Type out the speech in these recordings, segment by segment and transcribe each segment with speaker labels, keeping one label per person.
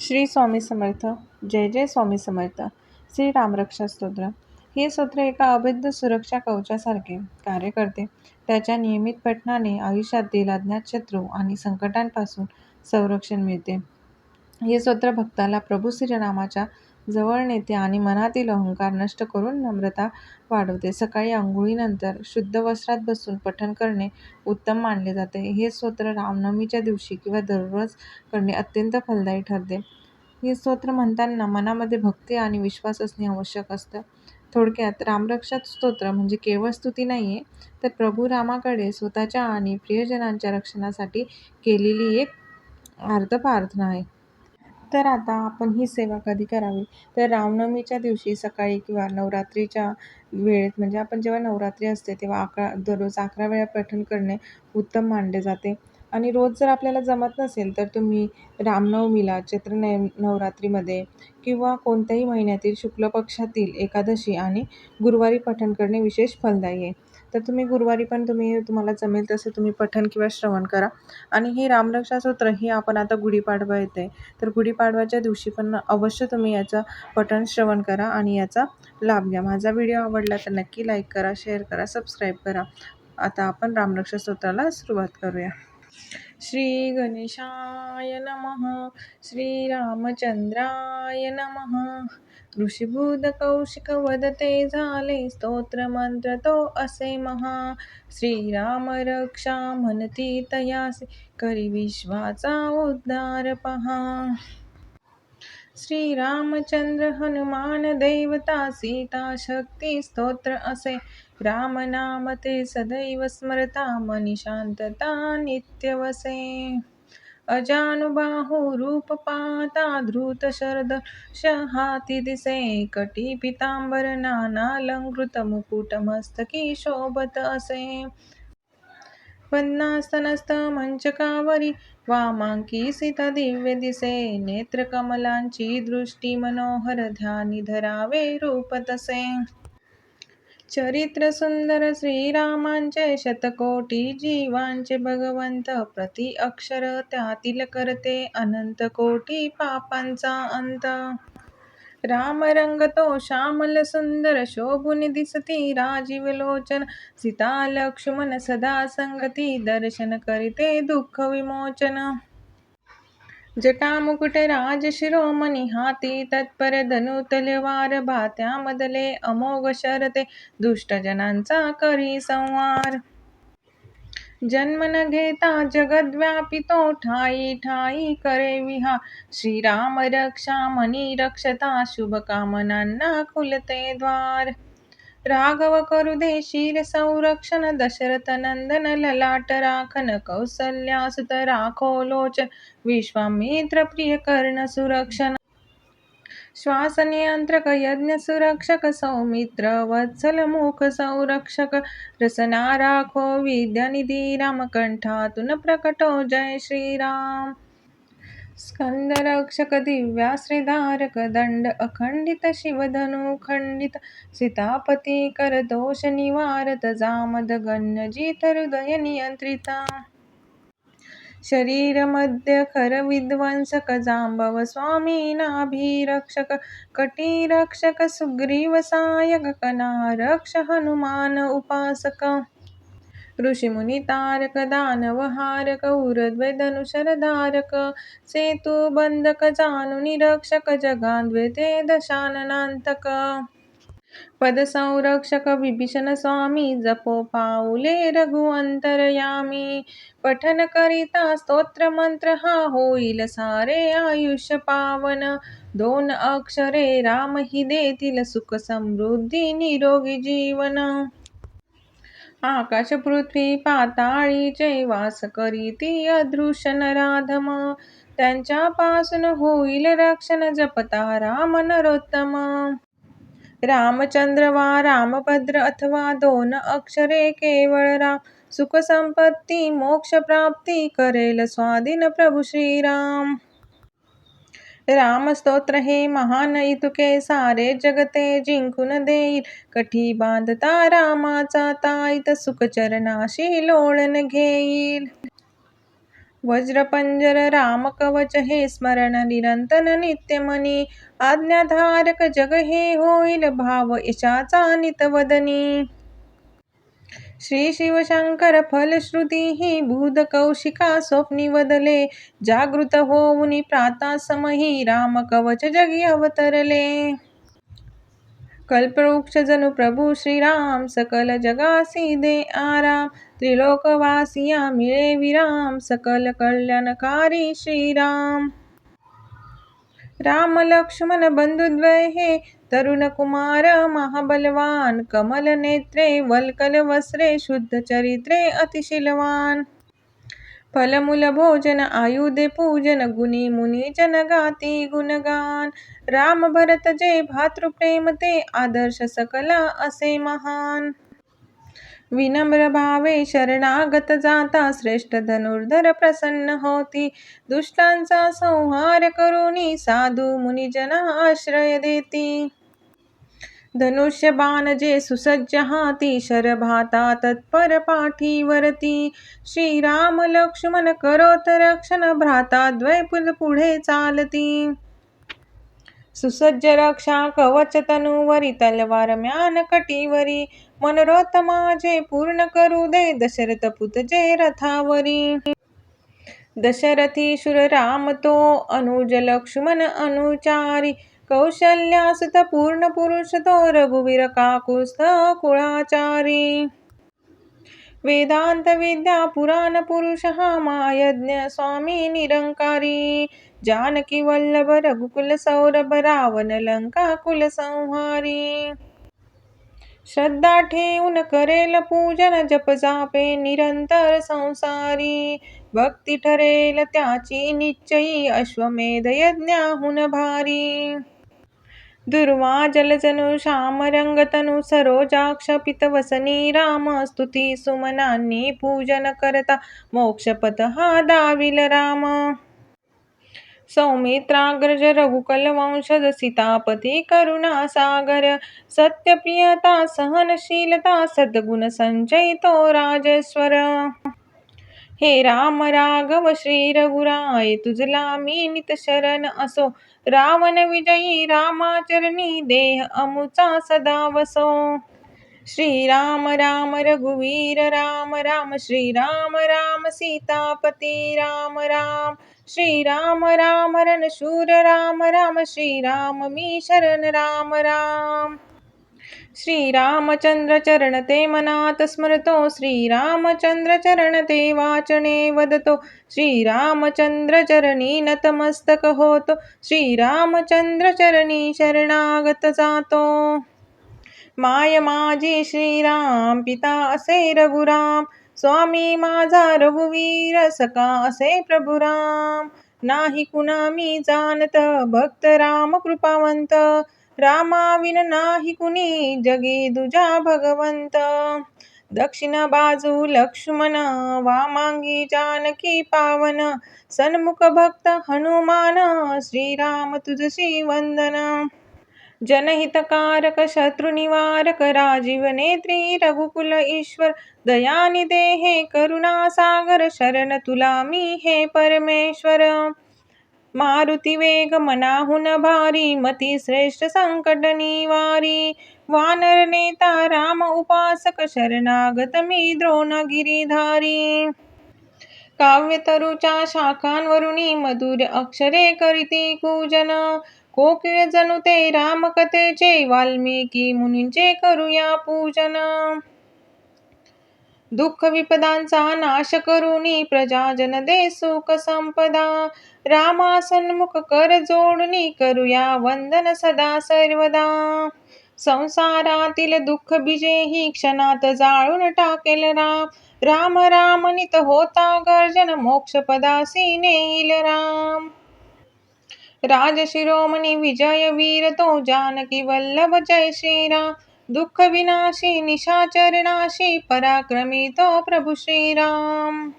Speaker 1: श्री स्वामी समर्थ. जय जय स्वामी समर्थ. श्री रामरक्षा स्तोत्र. हे स्तोत्र एका अभेद्य सुरक्षा कवचासारखे कार्य करते. त्याच्या नियमित पठणाने आयुष्यातील अज्ञात शत्रू आणि संकटांपासून संरक्षण मिळते. हे स्तोत्र भक्ताला प्रभू श्रीरामाच्या जवळ नेते आणि मनातील अहंकार नष्ट करून नम्रता वाढवते. सकाळी अंघोळीनंतर शुद्ध वस्त्रात बसून पठण करणे उत्तम मानले जाते. हे स्तोत्र रामनवमीच्या दिवशी किंवा दररोज करणे अत्यंत फलदायी ठरते. हे स्तोत्र म्हणताना मनामध्ये भक्ती आणि विश्वास असणे आवश्यक असतं. थोडक्यात रामरक्षा स्तोत्र म्हणजे केवळ स्तुती नाही आहे, तर प्रभू रामाकडे स्वतःच्या आणि प्रियजनांच्या रक्षणासाठी केलेली एक प्रार्थना आहे. तर आता आपण ही सेवा कधी करावी? तर रामनवमीच्या दिवशी सकाळी किंवा नवरात्रीच्या वेळेत, म्हणजे आपण जेव्हा नवरात्री असते तेव्हा दररोज 11 वेळा पठण करणे उत्तम मानले जाते. आणि रोज जर आपल्याला जमत नसेल तर तुम्ही रामनवमीला चैत्र नवरात्रीमध्ये किंवा कोणत्याही महिन्यातील शुक्ल पक्षातील एकादशी आणि गुरुवारी पठण करणे विशेष फलदायी आहे. तर तुम्ही गुरुवारी पण तुम्हाला जमेल तसं तुम्ही पठण किंवा श्रवण करा. आणि ही रामरक्षा स्तोत्र ही आपण आता गुढीपाडवा येते, तर गुढीपाडव्याच्या दिवशी पण अवश्य तुम्ही याचं पठण श्रवण करा आणि याचा लाभ घ्या. माझा व्हिडिओ आवडला तर नक्की लाईक करा, शेअर करा, सबस्क्राईब करा. आता आपण रामरक्षा स्तोत्राला सुरुवात करूया. श्री गणेशाय नमः. श्री रामचंद्राय नमः. ऋषीभूत कौशिक वदते झाले स्तोत्र मंत्र तो असे महा. श्रीराम रक्षा म्हणती तयासे करी विश्वाचा उद्धार पहा. श्री रामचंद्र हनुमान देवता सीता शक्ती स्तोत्र असे. राम नाम ते सदैव स्मरता मनी शांतता नित्य वसे. अजानुबाहू रूप पाहता धृत शरद हाती दिसे. कटी पितांबर नानालंकृत मुकुट मस्तकी शोभत असे. पद्मासनस्थ मंचकावरी वामांकी सीता दिव्य दिसे. नेत्र कमलांची दृष्टी मनोहर ध्यानी धरावे रूप तसे. चरित्र सुंदर श्रीरामांचे शतकोटी जीवांचे भगवंत प्रति अक्षर त्यातील करते अनंत कोटी पापांचा अंत. राम रंग तो श्यामल सुंदर शोभुनी दिसती राजीव लोचन. सीता लक्ष्मण सदा संगती दर्शन करिते दुःख विमोचन. जटा मुकुट राज शिरोमणी हाती तत्पर धनु तलवार. भात्यामधले अमोघ शरते दुष्ट जनांचा करी संहार. जन्म न घेता जगद्व्यापी तो ठाई ठाई करे विहार. श्रीराम रक्षा मनी रक्षता शुभ कामनांना खुलते द्वार. राघव करू दे शीर संरक्षण दशरथ नंदन ललाट राखन. कौसल्यासुत राखो लोचन विश्वामित्र प्रिय कर्ण सुरक्षण. श्वास नियंत्रक यज्ञ सुरक्षक सौमित्र वत्सल मुख संरक्षक. रसना राखो विद्यानिधी राम कंठातून प्रकटो जय श्रीराम. स्कंद रक्षक दिव्यास्त्रधारक दंड अखंडित शिवधनु खंडित. सीतापती कर दोष निवारत जामद गण्य जित हृदय नियंत्रिता. शरीर मध्य खर विध्वंसक जांबव स्वामी नाभिरक्षक. कटी रक्षक सुग्रीव सायक कना रक्ष हनुमान उपासक. ऋषिमुनी तारक दानव हारक ऊर्ध्व धनुषरधारक. सेतु बंधक जानुनी रक्षक जगांद्वे ते दशाननांतक. पद संरक्षक विभीषण स्वामी जपो पाऊले रघु अंतरयामी. पठन करिता स्तोत्र मंत्र हा होईल सारे आयुष्य पावन. 2 अक्षरे राम ही देतील सुख समृद्धी निरोगी जीवन. आकाश पृथ्वी पाताळीचे वास करीती अदृश्य नराधम. त्यांच्यापासून होईल रक्षण जपता राम नरोत्तम. रामचंद्र वा रामभद्र अथवा 2 अक्षरे केवळ राम. सुख संपत्ती मोक्ष प्राप्ती करेल स्वाधीन प्रभू श्रीराम. राम स्तोत्र हे महान इतुके सारे जगते जिंकून देईल. कठी बांधता रामाचा ताईत सुख चरणाशी लोळण घेईल. वज्रपंजर राम कवच हे स्मरण निरंतर नित्यमनी. आज्ञाधारक जग हे होईल भाव यशाचा नितवदनी. श्री शिवशंकर फलश्रुती ही बुध कौशिका स्वप्नी वदले. जागृत होऊनी प्रातासमही राम कवच जगी अवतरले. कल्पवृक्ष जणू प्रभू श्रीराम सकल जगासी दे आराम. त्रिलोकवासिया मिळे विराम सकल कल्याणकारी श्रीराम. राम लक्ष्मण बंधुद्वय हे तरुण कुमार महाबलवान. कमल नेत्रे वल्कल वस्त्रे शुद्ध चरित्रे अतिशीलवान. फलमूल भोजन आयुधे पूजन गुणी मुनी जन गाती गुणगान. राम भरत जे भातृप्रेम ते आदर्श सकला असे महान. विनम्र भावे शरणागत जाता श्रेष्ठ धनुर्धर प्रसन्न होती. दुष्टांचा संहार करुनी साधू मुनिजना आश्रय देती. धनुष्य बाण जे सुसज्ज हाती शरभाता तत्पर पाठीवरती. श्रीराम लक्ष्मण करोत रक्षण भ्राता द्वय पुढे चालती. सुसज्ज रक्षा कवच तनुवरी तलवार म्यान कटीवरी. मनोरथ माझे पूर्ण करू दे दशरथ पुत जे रथावरी. दशरथी शूर राम तो अनुज लक्ष्मण अनुचारी. कौशल्यासुत पूर्ण पुरुष तो रघुवीर काकुस्थ कुळाचारी. वेदांत विद्या पुराण पुरुष हा महायज्ञ स्वामी निरंकारी. जानकी वल्लभ रघुकुल सौरभ रावण लंका कुल संहारी. श्रद्धा ठेवून करेल पूजन जप जापे निरंतर संसारी. भक्ती ठरेल त्याची निश्चयी अश्वमेध यज्ञाहुन भारी. दुर्वा जलजनु श्याम रंगतनु सरोजाक्ष पितवसनी राम. स्तुती सुमनांनी पूजन करता मोक्षपथ हा दाविल राम. सौमित्राग्रज रघुकुल वंशज सीतापती करुणा सागर. सत्यप्रियता सहनशीलता सद्गुण संचयितो राजेश्वर. हे राम राघव श्री रघुराय तुझला मी नित शरण असो. रावण विजयी रामाचरणी देह अमुचा सदा वसो. श्रीराम राम रघुवीर राम राम श्रीराम राम सीतापती राम राम. श्रीराम राम रणशूर राम राम श्रीराम मी शरण राम राम. श्रीरामचंद्र चरण ते मनात स्मरतो. श्रीरामचंद्र चरण ते वाचणे वदतो. श्रीरामचंद्र चरणी नतमस्तक होतो. श्रीरामचंद्र चरणी शरणागत जातो. माय माझी श्रीराम पिता असे रघुराम. स्वामी माझा रघुवीर सखा असे प्रभुराम. नाही कुणा मी जाणत भक्त राम कृपावंत. रामाविन नाही कुणी जगी दुजा भगवंत. दक्षिण बाजू लक्ष्मण वामांगी जानकी पावन. सन्मुख भक्त हनुमान श्रीराम तुझशी वंदन. जनहितकारक शत्रुनिवारक राजीव नेत्री रघुकुल ईश्वर. दयानिधे हे करुणा सागर शरण तुला मी हे परमेश्वर. मारुती वेग मनाहुन भारी मती श्रेष्ठ संकट निवारी. वानर नेता राम उपासक शरणागत मी द्रोणगिरीधारी. काव्यतरुच्या शाखांवरुणी मधुर अक्षरे करीती पूजन. कोकिळ जणू ते रामकथेचे वाल्मिकी मुनींचे करूया पूजन. दुःख विपदांचा नाश करुनी प्रजाजन दे सुख संपदा. रामा सन्मुख कर जोडुनी करूया वंदन सदा सर्वदा. संसारातील दुःख बीजे ही क्षणात जाळून टाकेल राम. राम राम नित होता गर्जन मोक्षपदासी नेईल राम. राजशिरोमणी विजय वीर तो जानकी वल्लभ जय श्रीराम. दुःख विनाशी निशाचरनाशी पराक्रमी तो प्रभू श्रीराम.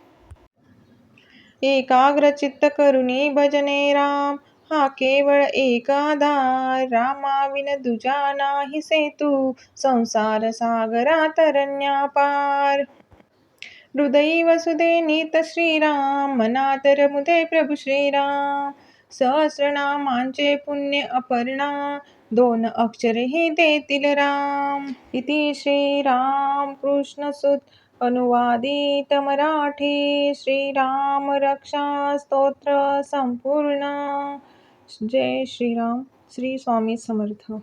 Speaker 1: एकाग्र चित्त करुणी भजने राम. हा केवळ एक आधार रामाविन दुजा नाहीसे तू. संसार सागरा तरण्या पार. हृदयी वसुदे नीत श्रीराम, मनात रमुदे प्रभू श्रीराम. सहस्रनामांचे पुण्य अपर्णा, 2 अक्षरेही देतील राम. इति श्रीराम कृष्ण सुत अनुवादित मराठी श्रीराम रक्षा स्तोत्र संपूर्ण. जय श्रीराम. श्री स्वामी समर्थ.